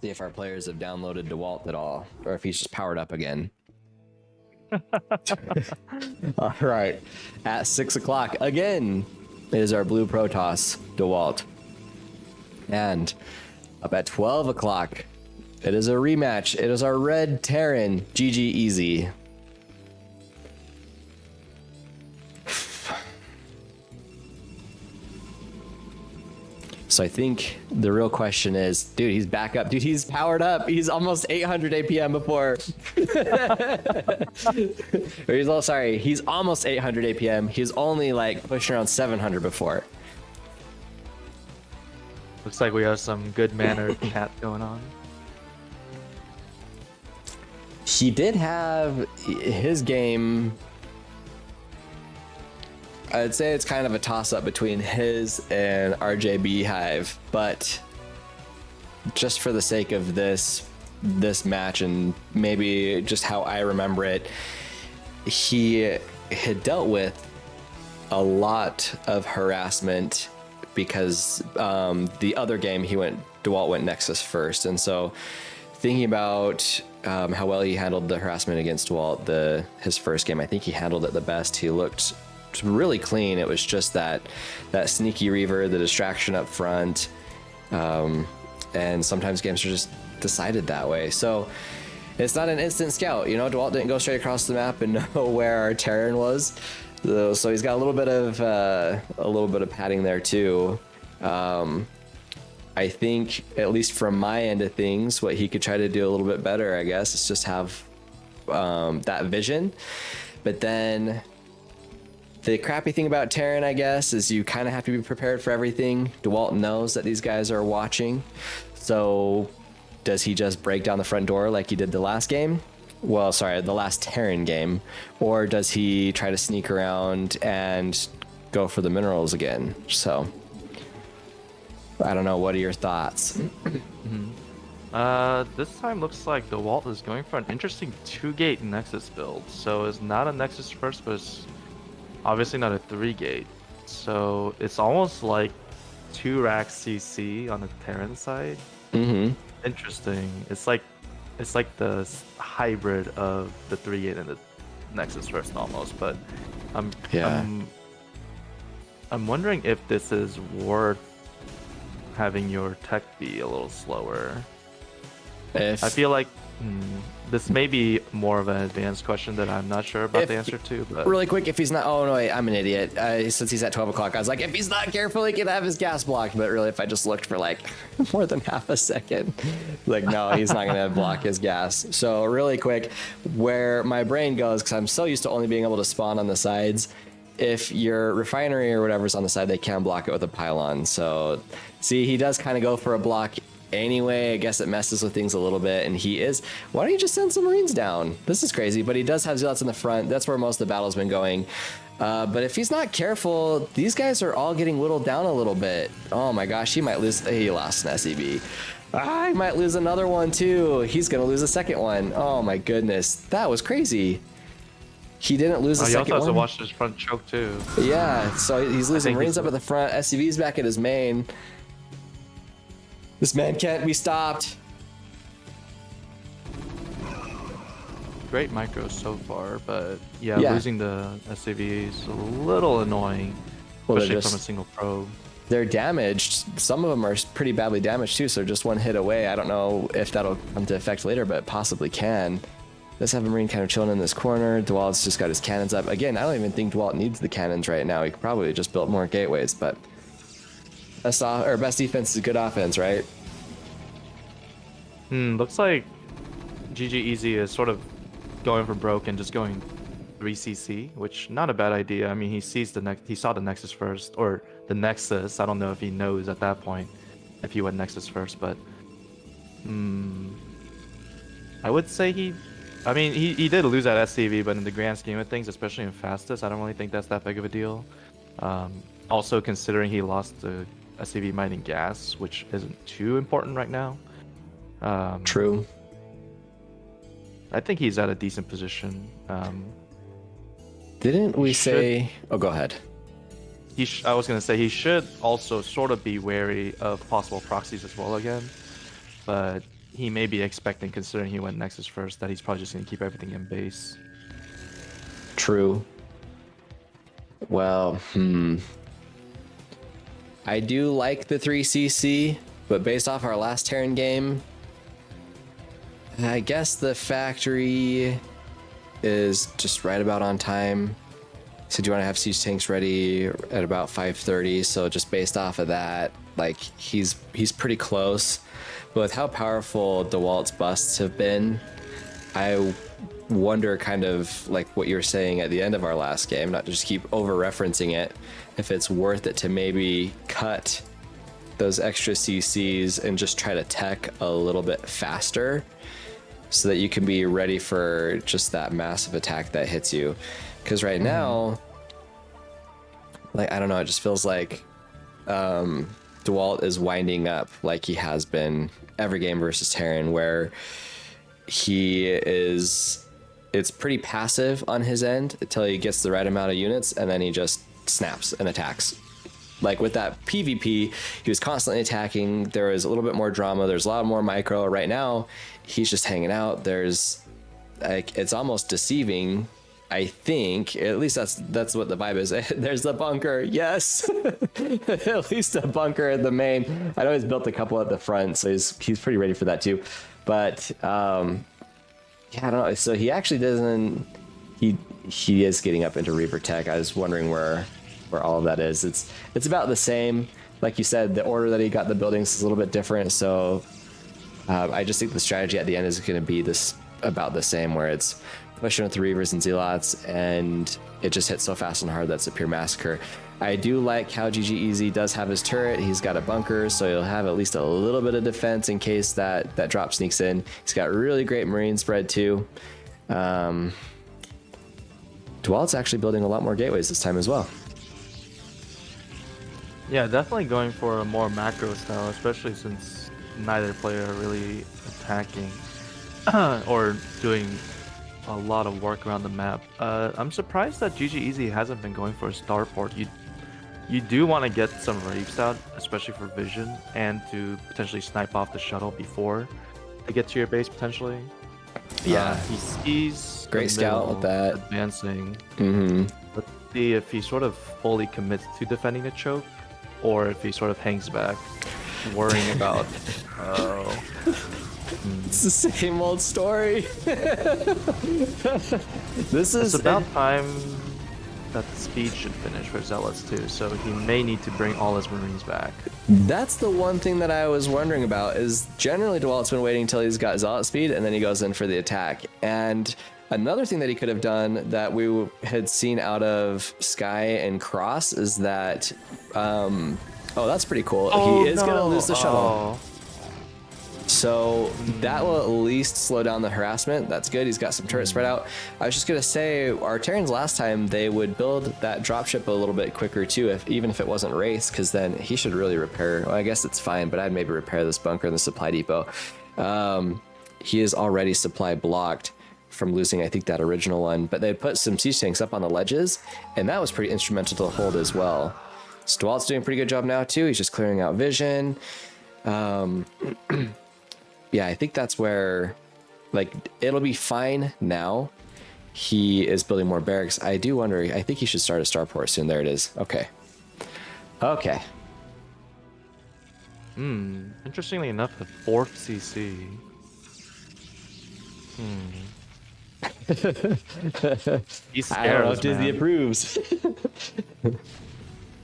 See if our players have downloaded Dewalt at all, or if he's just powered up again. All right. At 6 o'clock, again, is our blue Protoss, Dewalt. And up at 12 o'clock, it is a rematch. It is our red Terran, gGEaZy. So I think the real question is, dude, he's back up. Dude, he's powered up. He's almost 800 APM before. He's almost 800 APM. He's only like pushing around 700 before. Looks like we have some good-mannered chat going on. He did have his game. I'd say it's kind of a toss-up between his and RJ Beehive, but just for the sake of this match and maybe just how I remember it, he had dealt with a lot of harassment because the other game Dewalt went Nexus first, and so thinking about how well he handled the harassment against Dewalt, his first game, I think he handled it the best. He looked really clean. It was just that sneaky reaver, the distraction up front, and sometimes games are just decided that way. So it's not an instant scout, you know. Dewalt didn't go straight across the map and know where our Terran was, so he's got a little bit of padding there too. I think, at least from my end of things, what he could try to do a little bit better, I guess, is just have that vision. But then the crappy thing about Terran, I guess, is you kind of have to be prepared for everything. Dewalt knows that these guys are watching. So does he just break down the front door like he did the last game? Well, sorry, the last Terran game. Or does he try to sneak around and go for the minerals again? So I don't know. What are your thoughts? This time looks like Dewalt is going for an interesting 2-gate Nexus build. So it's not a Nexus first, but it's obviously not a 3-gate. So it's almost like 2 racks CC on the Terran side. Mm-hmm. Interesting. It's like the hybrid of the 3-gate and the Nexus first almost. But I'm wondering if this is worth having your tech be a little slower. I feel like this may be more of an advanced question that I'm not sure about the answer to. But really quick, if he's not, oh no, wait, I'm an idiot. Since he's at 12 o'clock, I was like, if he's not careful, he can have his gas blocked. But really, if I just looked for like more than half a second, like, no, he's not gonna block his gas. So really quick, where my brain goes, because I'm so used to only being able to spawn on the sides, if your refinery or whatever's on the side, they can block it with a pylon. So see, he does kind of go for a block anyway. I guess it messes with things a little bit, and why don't you just send some Marines down? This is crazy, but he does have Zealots in the front. That's where most of the battle's been going. But if he's not careful, these guys are all getting whittled down a little bit. Oh my gosh, he might lose. He lost an SEB. He might lose another one too. He's gonna lose a second one. Oh my goodness, that was crazy. He didn't lose the second one. He also has to watch his front choke too. Yeah, so he's losing Marines up at the front. SCV's back at his main. This man can't be stopped. Great micro so far, but yeah, losing the SCV is a little annoying, especially from a single probe. They're damaged. Some of them are pretty badly damaged too, so just one hit away. I don't know if that'll come to effect later, but possibly can. Let's have a Marine kind of chilling in this corner. Dewalt's just got his cannons up. Again, I don't even think Dewalt needs the cannons right now. He could probably just build more gateways, but best defense is good offense, right? Looks like gGEaZy is sort of going for broke and just going 3cc, which not a bad idea. I mean, he saw the Nexus first, or the Nexus. I don't know if he knows at that point if he went Nexus first, but I would say he did lose that SCV, but in the grand scheme of things, especially in fastest, I don't really think that's that big of a deal. Also, considering he lost the SCV mining gas, which isn't too important right now. True. I think he's at a decent position. Didn't we say... Oh, go ahead. I was going to say he should also sort of be wary of possible proxies as well again. But he may be expecting, considering he went Nexus first, that he's probably just gonna keep everything in base. True. Well, I do like the 3cc, but based off our last Terran game, I guess the factory is just right about on time. So do you want to have siege tanks ready at about 5:30? So just based off of that, like he's pretty close. But with how powerful Dewalt's busts have been, I wonder kind of like what you were saying at the end of our last game, not to just keep over referencing it, if it's worth it to maybe cut those extra CCs and just try to tech a little bit faster so that you can be ready for just that massive attack that hits you. Because right now, like, I don't know, it just feels like Dewalt is winding up like he has been every game versus Terran, where it's pretty passive on his end until he gets the right amount of units, and then he just snaps and attacks. Like with that PvP, he was constantly attacking. There was a little bit more drama. There's a lot more micro. Right now, he's just hanging out. There's like, it's almost deceiving. I think at least that's what the vibe is. There's the bunker. Yes, at least a bunker at the main. I know he's built a couple at the front, so he's pretty ready for that too. But yeah, I don't know. So he actually doesn't. He is getting up into Reaper Tech. I was wondering where all of that is. It's about the same. Like you said, the order that he got the buildings is a little bit different. So I just think the strategy at the end is going to be this about the same, where it's pushing with the Reavers and Zealots, and it just hits so fast and hard that's a pure massacre. I do like how gGEaZy does have his turret. He's got a bunker, so he'll have at least a little bit of defense in case that drop sneaks in. He's got really great marine spread too. Dewalt's actually building a lot more gateways this time as well. Yeah, definitely going for a more macro style, especially since neither player are really attacking or doing a lot of work around the map. I'm surprised that gGEaZy hasn't been going for a starport. You do want to get some rapes out, especially for vision, and to potentially snipe off the shuttle before they get to your base potentially. Yeah, he sees great scout with that advancing. Mm-hmm. Let's see if he sort of fully commits to defending the choke, or if he sort of hangs back, worrying about. It's the same old story. It's about time that the speed should finish for Zealots too, so he may need to bring all his Marines back. That's the one thing that I was wondering about, is generally Dewalt's been waiting until he's got Zealot speed and then he goes in for the attack. And another thing that he could have done that we had seen out of Sky and Cross is that, oh, that's pretty cool. He is going to lose the shuttle. So that will at least slow down the harassment. That's good. He's got some turrets spread out. I was just going to say, our Terrans last time, they would build that dropship a little bit quicker too, even if it wasn't race, because then he should really repair. Well, I guess it's fine, but I'd maybe repair this bunker in the supply depot. He is already supply blocked from losing, I think, that original one, but they put some siege tanks up on the ledges, and that was pretty instrumental to hold as well. So Dewalt's doing a pretty good job now too. He's just clearing out vision. Yeah, I think that's where, like, it'll be fine now. He is building more barracks. I do wonder, I think he should start a starport soon. There it is. Okay. Okay. Interestingly enough, the 4th CC. He's I don't know if Disney approves.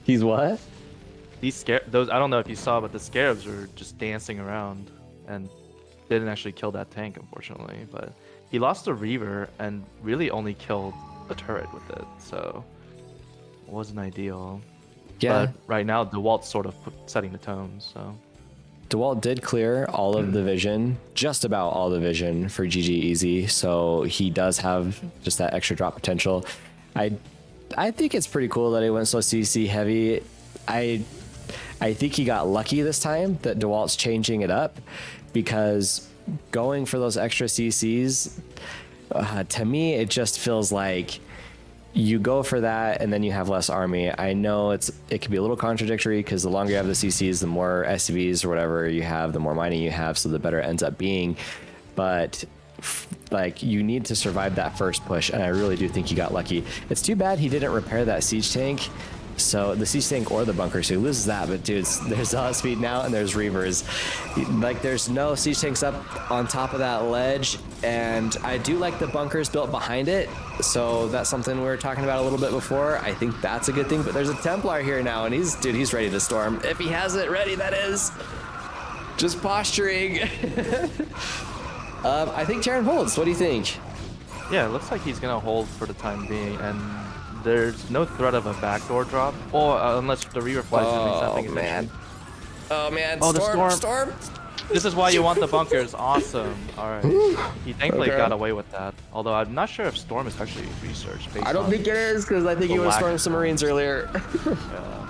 He's what? Those, I don't know if you saw, but the Scarabs were just dancing around and didn't actually kill that tank, unfortunately, but he lost a Reaver and really only killed a turret with it, so it wasn't ideal. Yeah. But right now, Dewalt's sort of setting the tone, so. Dewalt did clear all of the vision, just about all the vision for gGEaZy, so he does have just that extra drop potential. I think it's pretty cool that he went so CC heavy. I think he got lucky this time that Dewalt's changing it up, because going for those extra CCs, to me, it just feels like you go for that, and then you have less army. I know it can be a little contradictory because the longer you have the CCs, the more SCVs or whatever you have, the more mining you have, so the better it ends up being. But like, you need to survive that first push, and I really do think he got lucky. It's too bad he didn't repair that siege tank. So the siege tank or the bunker, so he loses that. But dude, there's Zealot speed now, and there's Reavers. Like, there's no siege tanks up on top of that ledge, and I do like the bunkers built behind it. So that's something we were talking about a little bit before. I think that's a good thing. But there's a Templar here now, and he's ready to storm. If he has it ready, that is. Just posturing. I think Terran holds. What do you think? Yeah, it looks like he's gonna hold for the time being, and there's no threat of a backdoor drop, or unless the Reaver flies in something. Oh man! Oh man! Oh, Storm! This is why you want the bunkers. Awesome. All right. He thankfully got away with that. Although I'm not sure if Storm is actually researched. I don't think it is, because I think he was storming some Marines earlier. Yeah.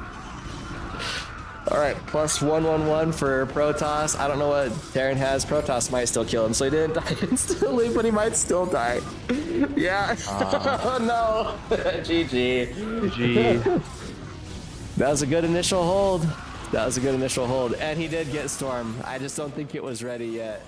All right, plus 111 for Protoss. I don't know what Terran has. Protoss might still kill him, so he didn't die instantly, but he might still die. Yeah. Oh no. GG. GG. That was a good initial hold. And he did get Storm. I just don't think it was ready yet.